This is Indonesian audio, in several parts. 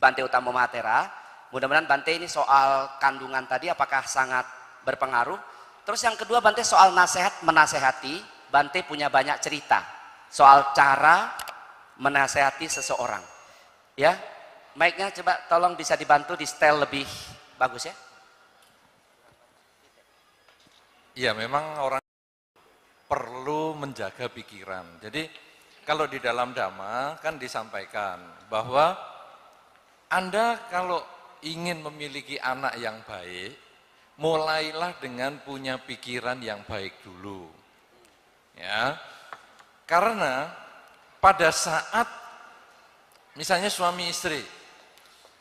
Bante Utama Mahatera. Mudah-mudahan Bante ini soal kandungan tadi apakah sangat berpengaruh. Terus yang kedua Bante soal nasihat menasehati. Bante punya banyak cerita soal cara menasehati seseorang. Ya, mic-nya coba tolong bisa dibantu di setel lebih bagus ya. Iya, memang orang perlu menjaga pikiran. Jadi kalau di dalam Dhamma kan disampaikan bahwa Anda kalau ingin memiliki anak yang baik, mulailah dengan punya pikiran yang baik dulu. Ya. Karena pada saat misalnya suami istri,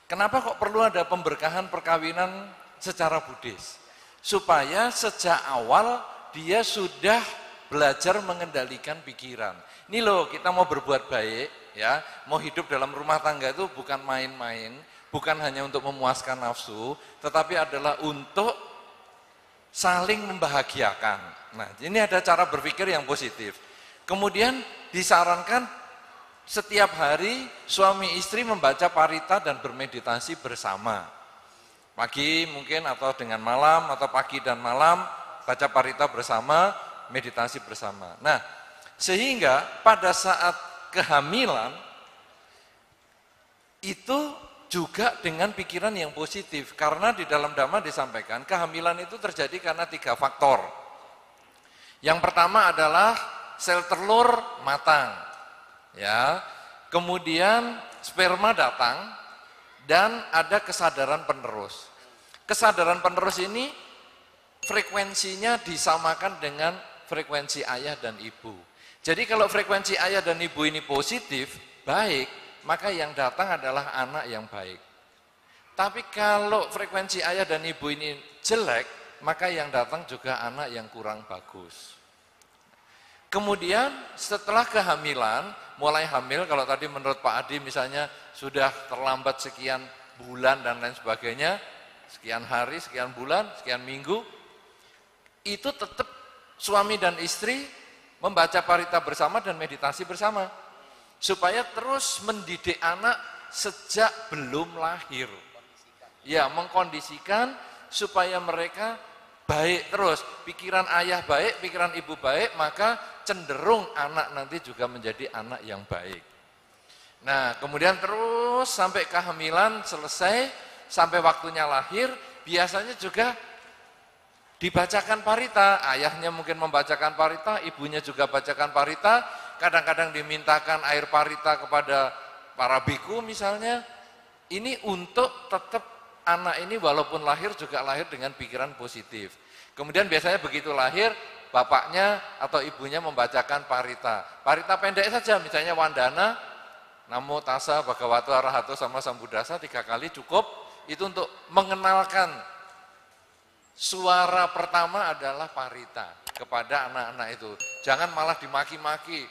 kenapa kok perlu ada pemberkahan perkawinan secara Buddhis? Supaya sejak awal dia sudah belajar mengendalikan pikiran. Ini loh, kita mau berbuat baik, ya, mau hidup dalam rumah tangga itu bukan main-main, bukan hanya untuk memuaskan nafsu, tetapi adalah untuk saling membahagiakan. Nah, ini ada cara berpikir yang positif. Kemudian disarankan setiap hari suami istri membaca parita dan bermeditasi bersama. Pagi mungkin atau dengan malam atau pagi dan malam baca parita bersama, meditasi bersama. Nah, sehingga pada saat kehamilan itu juga dengan pikiran yang positif. Karena di dalam Dhamma disampaikan kehamilan itu terjadi karena 3 faktor. Yang pertama adalah sel telur matang. Ya. Kemudian sperma datang dan ada kesadaran penerus. Kesadaran penerus ini frekuensinya disamakan dengan frekuensi ayah dan ibu. Jadi kalau frekuensi ayah dan ibu ini positif, baik, maka yang datang adalah anak yang baik. Tapi kalau frekuensi ayah dan ibu ini jelek, maka yang datang juga anak yang kurang bagus. Kemudian setelah kehamilan, mulai hamil, kalau tadi menurut Pak Adi misalnya sudah terlambat sekian bulan dan lain sebagainya, sekian hari, sekian bulan, sekian minggu, itu tetap suami dan istri membaca parita bersama dan meditasi bersama. Supaya terus mendidik anak sejak belum lahir. Ya, mengkondisikan supaya mereka baik terus. Pikiran ayah baik, pikiran ibu baik, maka cenderung anak nanti juga menjadi anak yang baik. Nah, kemudian terus sampai kehamilan selesai, sampai waktunya lahir, biasanya juga dibacakan parita. Ayahnya mungkin membacakan parita, ibunya juga bacakan parita. Kadang-kadang dimintakan air parita kepada para biku misalnya. Ini untuk tetap anak ini walaupun lahir juga lahir dengan pikiran positif. Kemudian biasanya begitu lahir, bapaknya atau ibunya membacakan parita. Parita pendek saja, misalnya Wandana, Namo Tassa Bhagavato Arahato Sama Sambuddhassa 3 kali cukup. Itu untuk mengenalkan suara pertama adalah parita kepada anak-anak itu. Jangan malah dimaki-maki.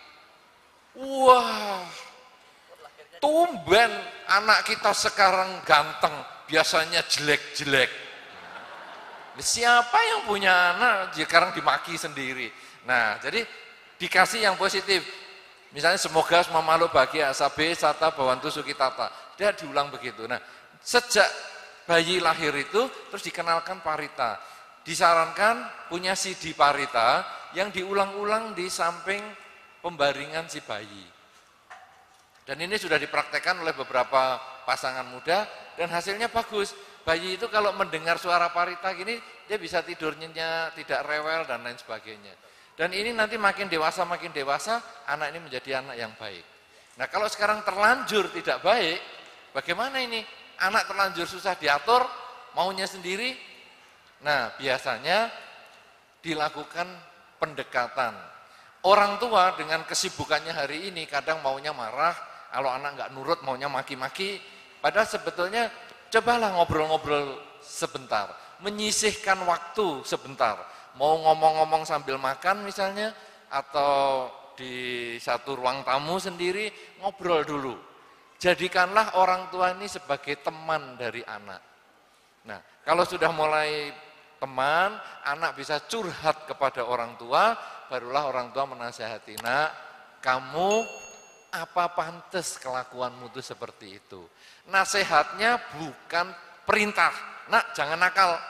Wah, tumben anak kita sekarang ganteng, biasanya jelek-jelek. Siapa yang punya anak sekarang dimaki sendiri? Nah, jadi dikasih yang positif. Misalnya semoga semua makhluk bahagia, sabe sata bawantu sukitata. Dia diulang begitu. Nah, sejak bayi lahir itu terus dikenalkan parita. Disarankan punya CD parita yang diulang-ulang di samping pembaringan si bayi. Dan ini sudah dipraktekkan oleh beberapa pasangan muda dan hasilnya bagus. Bayi itu kalau mendengar suara parita gini, dia bisa tidur nyenyak, tidak rewel dan lain sebagainya. Dan ini nanti makin dewasa, anak ini menjadi anak yang baik. Nah, kalau sekarang terlanjur tidak baik, bagaimana ini? Anak terlanjur susah diatur, maunya sendiri. Nah, biasanya dilakukan pendekatan. Orang tua dengan kesibukannya hari ini kadang maunya marah, kalau anak nggak nurut maunya maki-maki. Padahal sebetulnya cobalah ngobrol-ngobrol sebentar, menyisihkan waktu sebentar. Mau ngomong-ngomong sambil makan misalnya, atau di satu ruang tamu sendiri, ngobrol dulu. Jadikanlah orang tua ini sebagai teman dari anak. Nah, kalau sudah mulai teman, anak bisa curhat kepada orang tua, barulah orang tua menasihati, nak, kamu apa pantas kelakuanmu itu seperti itu. Nasihatnya bukan perintah, nak jangan nakal.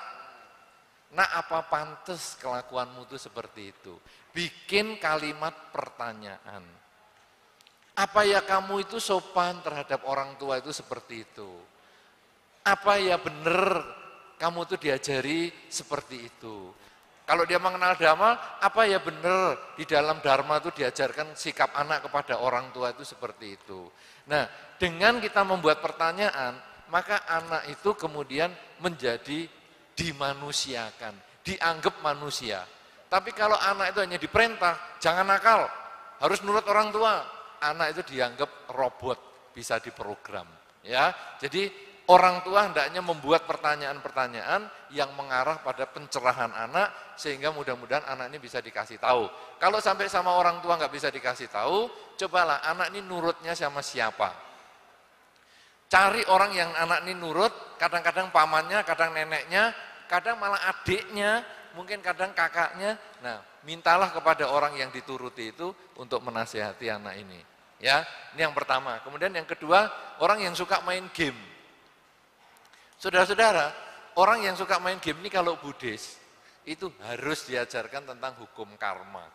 Nak apa pantas kelakuanmu itu seperti itu. Bikin kalimat pertanyaan. Apa ya kamu itu sopan terhadap orang tua itu seperti itu. Apa ya benar kamu itu diajari seperti itu. Kalau dia mengenal dharma, apa ya benar di dalam dharma itu diajarkan sikap anak kepada orang tua itu seperti itu. Nah, dengan kita membuat pertanyaan, maka anak itu kemudian menjadi dimanusiakan, dianggap manusia. Tapi kalau anak itu hanya diperintah, jangan nakal, harus nurut orang tua, anak itu dianggap robot, bisa diprogram. Ya, jadi orang tua hendaknya membuat pertanyaan-pertanyaan yang mengarah pada pencerahan anak sehingga mudah-mudahan anak ini bisa dikasih tahu. Kalau sampai sama orang tua nggak bisa dikasih tahu, cobalah anak ini nurutnya sama siapa. Cari orang yang anak ini nurut, kadang-kadang pamannya, kadang neneknya, kadang malah adiknya, mungkin kadang kakaknya. Nah, mintalah kepada orang yang dituruti itu untuk menasihati anak ini. Ya, ini yang pertama. Kemudian yang kedua, orang yang suka main game. Saudara-saudara, orang yang suka main game ini kalau Buddhis, itu harus diajarkan tentang hukum karma.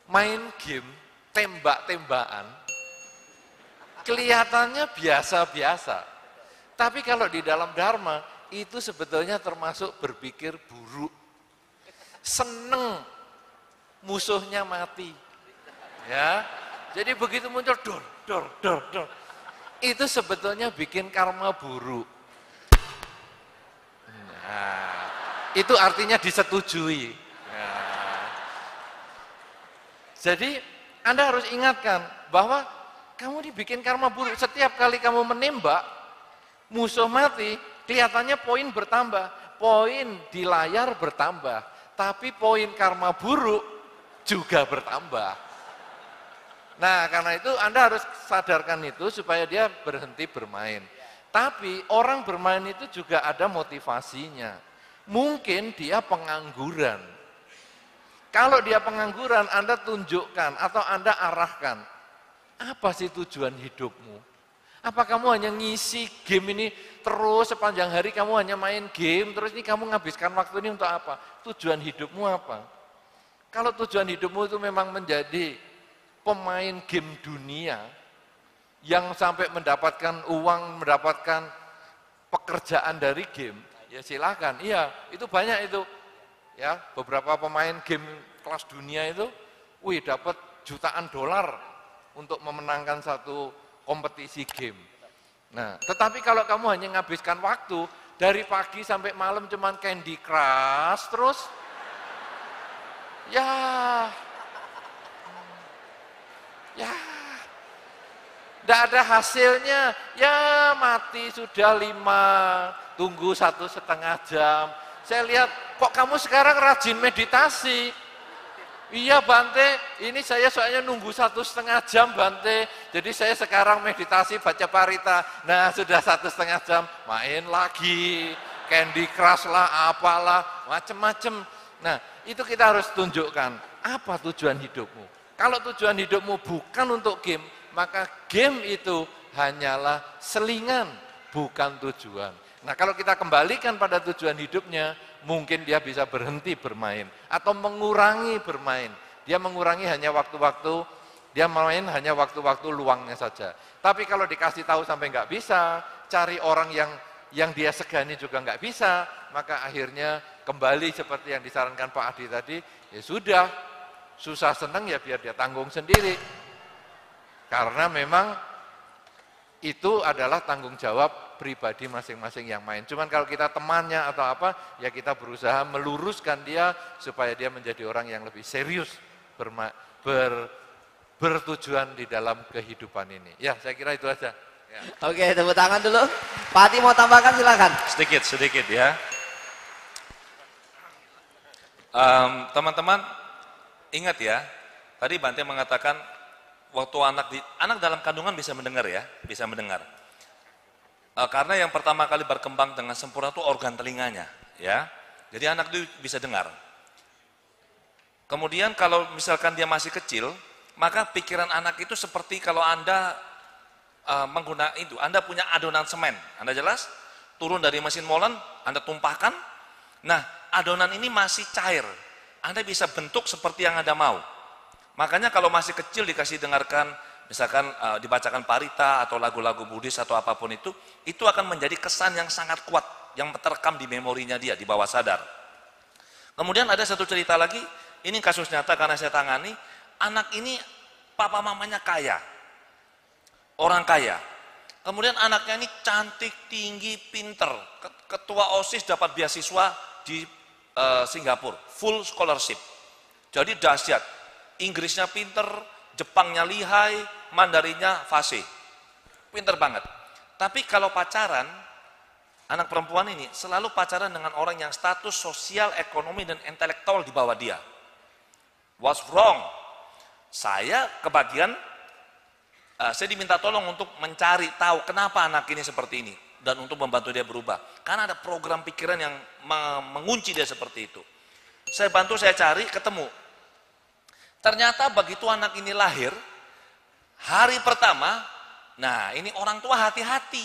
Main game, tembak-tembakan, kelihatannya biasa-biasa. Tapi kalau di dalam Dharma, itu sebetulnya termasuk berpikir buruk. Seneng musuhnya mati. Ya, jadi begitu muncul, dor, dor, dor, dor. Itu sebetulnya bikin karma buruk. Nah, itu artinya disetujui. Nah, jadi Anda harus ingatkan bahwa kamu dibikin karma buruk. Setiap kali kamu menembak, musuh mati, kelihatannya poin bertambah. Poin di layar bertambah. Tapi poin karma buruk juga bertambah. Nah, karena itu Anda harus sadarkan itu supaya dia berhenti bermain. Tapi orang bermain itu juga ada motivasinya. Mungkin dia pengangguran. Kalau dia pengangguran, Anda tunjukkan atau Anda arahkan. Apa sih tujuan hidupmu? Apa kamu hanya ngisi game ini terus sepanjang hari kamu hanya main game, terus ini kamu menghabiskan waktu ini untuk apa? Tujuan hidupmu apa? Kalau tujuan hidupmu itu memang menjadi pemain game dunia yang sampai mendapatkan uang, mendapatkan pekerjaan dari game, ya silakan. Iya, itu banyak itu. Ya, beberapa pemain game kelas dunia itu, dapat jutaan dolar untuk memenangkan satu kompetisi game. Nah, tetapi kalau kamu hanya menghabiskan waktu dari pagi sampai malam cuman Candy Crush terus, ya tidak ada hasilnya, ya mati sudah 5, tunggu 1,5 jam. Saya lihat, kok kamu sekarang rajin meditasi? Iya Bante, ini saya soalnya nunggu 1,5 jam Bante, jadi saya sekarang meditasi baca parita. Nah sudah 1,5 jam, main lagi, Candy Crush lah, apalah, macem-macem. Nah itu kita harus tunjukkan, apa tujuan hidupmu? Kalau tujuan hidupmu bukan untuk game, maka game itu hanyalah selingan, bukan tujuan. Nah kalau kita kembalikan pada tujuan hidupnya, mungkin dia bisa berhenti bermain, atau mengurangi bermain. Dia mengurangi hanya waktu-waktu, dia main hanya waktu-waktu luangnya saja. Tapi kalau dikasih tahu sampai nggak bisa, cari orang yang dia segani juga nggak bisa, maka akhirnya kembali seperti yang disarankan Pak Adi tadi, ya sudah, susah senang ya biar dia tanggung sendiri. Karena memang itu adalah tanggung jawab pribadi masing-masing yang main. Cuman kalau kita temannya atau apa, ya kita berusaha meluruskan dia supaya dia menjadi orang yang lebih serius bertujuan di dalam kehidupan ini. Ya, saya kira itu aja. Ya. Oke, tepuk tangan dulu. Pak Adi mau tambahkan silakan. Sedikit ya. Teman-teman, ingat ya, tadi Bante mengatakan waktu anak dalam kandungan bisa mendengar ya, bisa mendengar. Karena yang pertama kali berkembang dengan sempurna itu organ telinganya, ya. Jadi anak itu bisa dengar. Kemudian kalau misalkan dia masih kecil, Maka pikiran anak itu seperti kalau Anda menggunakan itu, Anda punya adonan semen, Anda jelas? Turun dari mesin molen, Anda tumpahkan, nah adonan ini masih cair, Anda bisa bentuk seperti yang Anda mau. Makanya kalau masih kecil dikasih dengarkan, misalkan dibacakan parita atau lagu-lagu Buddhis atau apapun itu akan menjadi kesan yang sangat kuat, yang terekam di memorinya dia, di bawah sadar. Kemudian ada satu cerita lagi, ini kasus nyata karena saya tangani, anak ini papa mamanya kaya, orang kaya. Kemudian anaknya ini cantik, tinggi, pinter, ketua OSIS dapat beasiswa di Singapura, full scholarship. Jadi dahsyat, Inggrisnya pinter, Jepangnya lihai, Mandarinnya fasih, pinter banget. Tapi kalau pacaran, anak perempuan ini selalu pacaran dengan orang yang status sosial, ekonomi, dan intelektual di bawah dia. What's wrong? Saya kebagian, saya diminta tolong untuk mencari tahu kenapa anak ini seperti ini dan untuk membantu dia berubah. Karena ada program pikiran yang mengunci dia seperti itu. Saya bantu, saya cari, ketemu. Ternyata begitu anak ini lahir, hari pertama, nah ini orang tua hati-hati.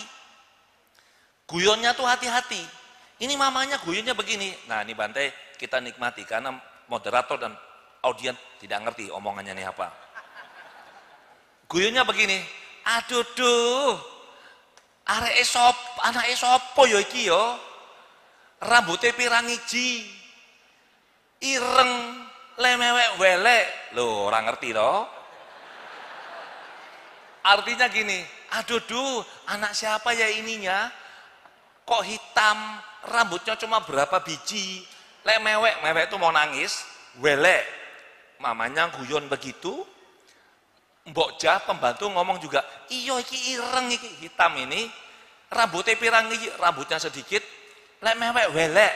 Guyonnya tuh hati-hati. Ini mamanya guyonnya begini. Nah ini Bante kita nikmati karena moderator dan audiens tidak ngerti omongannya ini apa. Guyonnya begini, aduh duh, anake sapa ya iki ya? Rambutnya pirang iji, ireng, lemewek welek. Loh, orang ngerti toh? Artinya gini, aduh duh, anak siapa ya ininya? Kok hitam, rambutnya cuma berapa biji, lemewek, mewek itu mau nangis, welek. Mamanya guyon begitu, Mbok Jah pembantu ngomong juga, iya iki ireng iki, hitam ini, rambutnya pirang iki, rambutnya sedikit, lek mewek welek,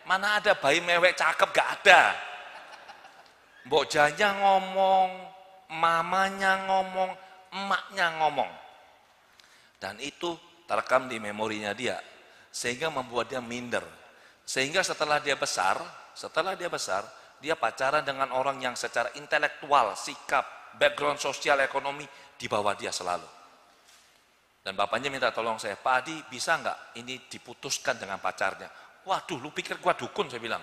mana ada bayi mewek cakep, gak ada. Mbok Jahnya ngomong, mamanya ngomong, emaknya ngomong. Dan itu terekam di memorinya dia, sehingga membuat dia minder. Sehingga setelah dia besar, dia pacaran dengan orang yang secara intelektual, sikap, background sosial ekonomi di bawah dia selalu. Dan bapaknya minta tolong saya, Pak Adi bisa nggak ini diputuskan dengan pacarnya? Waduh, lu pikir gua dukun, saya bilang.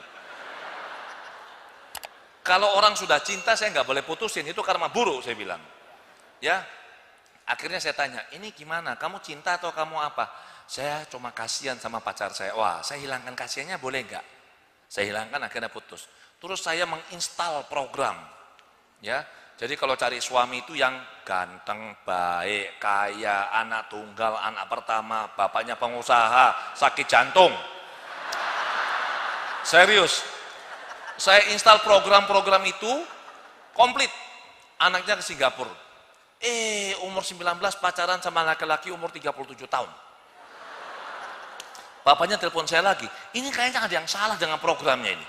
Kalau orang sudah cinta saya nggak boleh putusin, itu karma buruk, saya bilang. Ya, akhirnya saya tanya, ini gimana? Kamu cinta atau kamu apa? Saya cuma kasihan sama pacar saya. Wah, saya hilangkan kasihannya boleh nggak? Saya hilangkan, akhirnya putus. Terus saya menginstal program, ya. Jadi kalau cari suami itu yang ganteng, baik, kaya, anak tunggal, anak pertama, bapaknya pengusaha, sakit jantung. Serius. Saya install program-program itu komplit. Anaknya ke Singapura. Umur 19 pacaran sama laki-laki umur 37 tahun. Bapaknya telepon saya lagi. Ini kayaknya ada yang salah dengan programnya ini.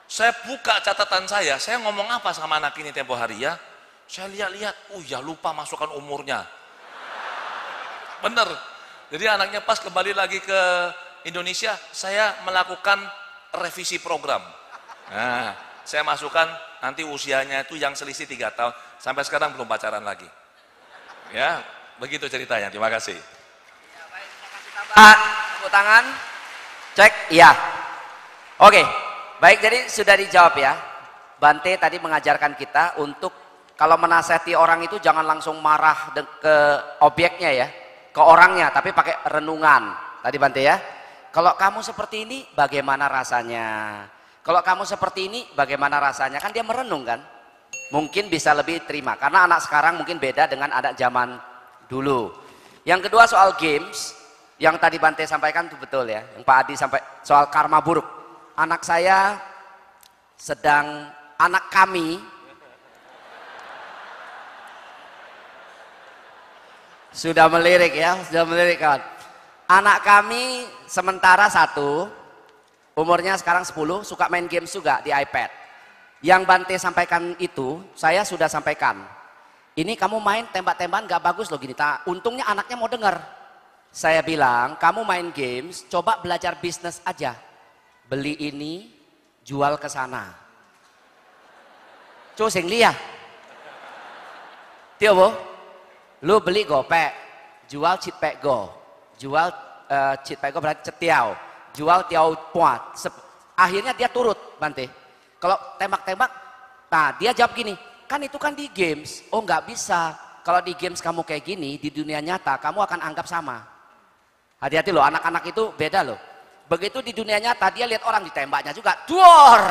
Saya buka catatan saya ngomong apa sama anak ini tempo hari ya. Saya lihat-lihat, ya lupa masukkan umurnya. Bener. Jadi anaknya pas kembali lagi ke Indonesia, saya melakukan revisi program. Nah, saya masukkan nanti usianya itu yang selisih 3 tahun. Sampai sekarang belum pacaran lagi. Ya, begitu ceritanya. Terima kasih. Ya, baik, terima kasih Pak. Tepuk tangan. Cek, iya. Oke. Baik, jadi sudah dijawab ya. Bante tadi mengajarkan kita untuk kalau menasihati orang itu jangan langsung marah ke objeknya ya, ke orangnya, tapi pakai renungan. Tadi Bante ya. Kalau kamu seperti ini bagaimana rasanya? Kalau kamu seperti ini bagaimana rasanya? Kan dia merenung kan? Mungkin bisa lebih terima karena anak sekarang mungkin beda dengan anak zaman dulu. Yang kedua soal games yang tadi Bante sampaikan itu betul ya. Yang Pak Adi sampai soal karma buruk. Anak kami sudah melirik ya, sudah melirik kawan. Anak kami sementara 1, umurnya sekarang 10, suka main games juga di iPad. Yang Bante sampaikan itu, saya sudah sampaikan. Ini kamu main tembak-tembakan gak bagus loh gini. Untungnya anaknya mau dengar. Saya bilang, kamu main games, coba belajar bisnis aja. Beli ini, jual ke sana. Cu sing liya. Tio bu, lu beli gopek, jual cit pek go, jual cit pek go berarti cetiau, jual tiau puat. Akhirnya dia turut Bante. Kalau tembak-tembak, nah dia jawab gini, kan itu kan di games. Oh nggak bisa. Kalau di games kamu kayak gini, di dunia nyata kamu akan anggap sama. Hati-hati loh, anak-anak itu beda loh. Begitu di dunia nyata dia lihat orang ditembaknya juga, duor.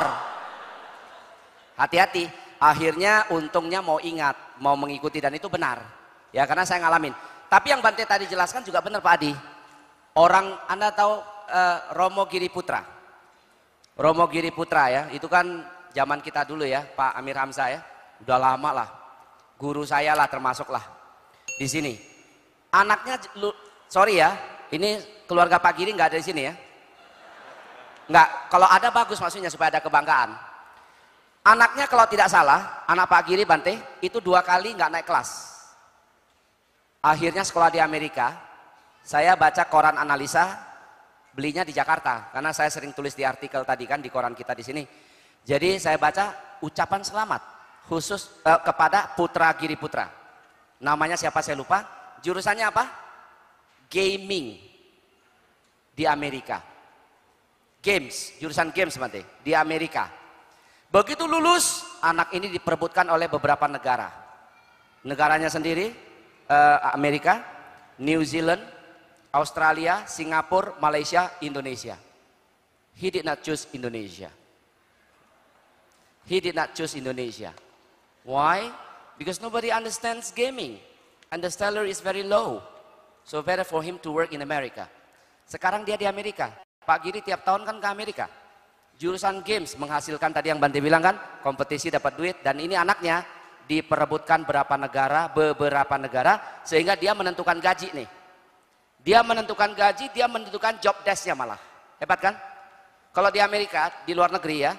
Hati-hati. Akhirnya untungnya mau ingat, mau mengikuti dan itu benar. Ya karena saya ngalamin. Tapi yang Bante tadi jelaskan juga benar Pak Adi. Orang Anda tahu Romo Giri Putra. Romo Giri Putra ya, itu kan zaman kita dulu ya, Pak Amir Hamzah ya. Udah lama lah. Guru saya lah termasuk lah di sini. Anaknya sorry ya, ini keluarga Pak Giri nggak ada di sini ya. Nggak, kalau ada bagus maksudnya supaya ada kebanggaan. Anaknya kalau tidak salah, anak Pak Giri Bante, itu 2 kali nggak naik kelas. Akhirnya sekolah di Amerika, saya baca koran analisa, belinya di Jakarta. Karena saya sering tulis di artikel tadi kan, di koran kita di sini. Jadi saya baca ucapan selamat, khusus kepada Putra Giri Putra. Namanya siapa saya lupa, jurusannya apa? Gaming di Amerika. Games, jurusan games Bante, di Amerika. Begitu lulus, anak ini diperebutkan oleh beberapa negara. Negaranya sendiri, Amerika, New Zealand, Australia, Singapura, Malaysia, Indonesia. He did not choose Indonesia. He did not choose Indonesia. Why? Because nobody understands gaming. And the salary is very low. So better for him to work in America. Sekarang dia di Amerika. Pak Giri tiap tahun kan ke Amerika. Jurusan games menghasilkan tadi yang Bante bilang kan, kompetisi dapat duit, dan ini anaknya diperebutkan beberapa negara sehingga dia menentukan gaji nih. Dia menentukan gaji, dia menentukan job desk-nya malah. Hebat kan? Kalau di Amerika, di luar negeri ya,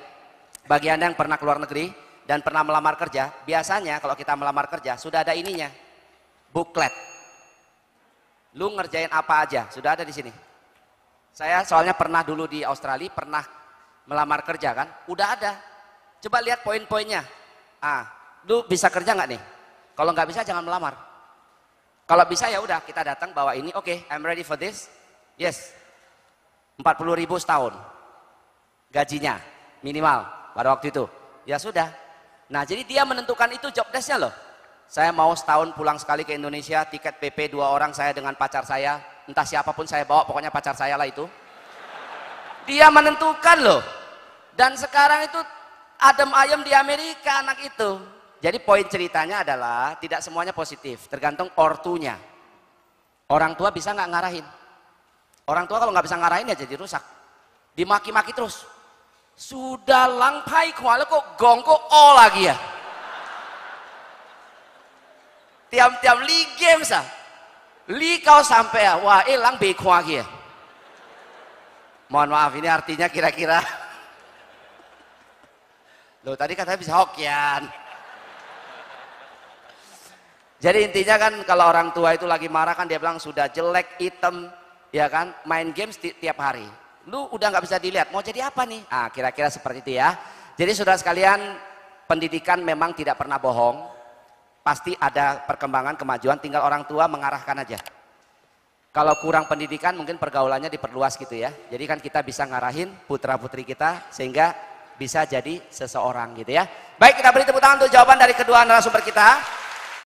bagi Anda yang pernah keluar negeri dan pernah melamar kerja, biasanya kalau kita melamar kerja sudah ada ininya. Booklet. Lu ngerjain apa aja, sudah ada di sini. Saya soalnya pernah dulu di Australia, pernah melamar kerja kan, udah ada. Coba lihat poin-poinnya. Lu bisa kerja nggak nih? Kalau nggak bisa jangan melamar. Kalau bisa ya udah kita datang bawa ini, oke, I'm ready for this. Yes. 40.000 setahun. Gajinya minimal pada waktu itu. Ya sudah. Nah, jadi dia menentukan itu job desk-nya loh. Saya mau setahun pulang sekali ke Indonesia, tiket PP 2 orang saya dengan pacar saya, entah siapapun saya bawa, pokoknya pacar saya lah itu. Dia menentukan loh. Dan sekarang itu adem ayem di Amerika anak itu. Jadi poin ceritanya adalah tidak semuanya positif, tergantung ortunya. Orang tua bisa nggak ngarahin. Orang tua kalau nggak bisa ngarahin ya jadi rusak. Dimaki-maki terus. Sudah langpai kuala kok gong kok o lagi ya. Tiap-tiap li game sah. Li kau sampai ya, wah lang be lagi ya. Mohon maaf, ini artinya kira-kira. Loh tadi katanya bisa Hokian. Jadi intinya kan kalau orang tua itu lagi marah kan dia bilang sudah jelek, hitam, ya kan, main games tiap hari. Lu udah nggak bisa dilihat, mau jadi apa nih? Kira-kira seperti itu ya. Jadi saudara sekalian, pendidikan memang tidak pernah bohong. Pasti ada perkembangan, kemajuan, tinggal orang tua mengarahkan aja. Kalau kurang pendidikan mungkin pergaulannya diperluas gitu ya. Jadi kan kita bisa ngarahin putra putri kita sehingga bisa jadi seseorang gitu ya. Baik, kita beri tepuk tangan untuk jawaban dari kedua narasumber kita.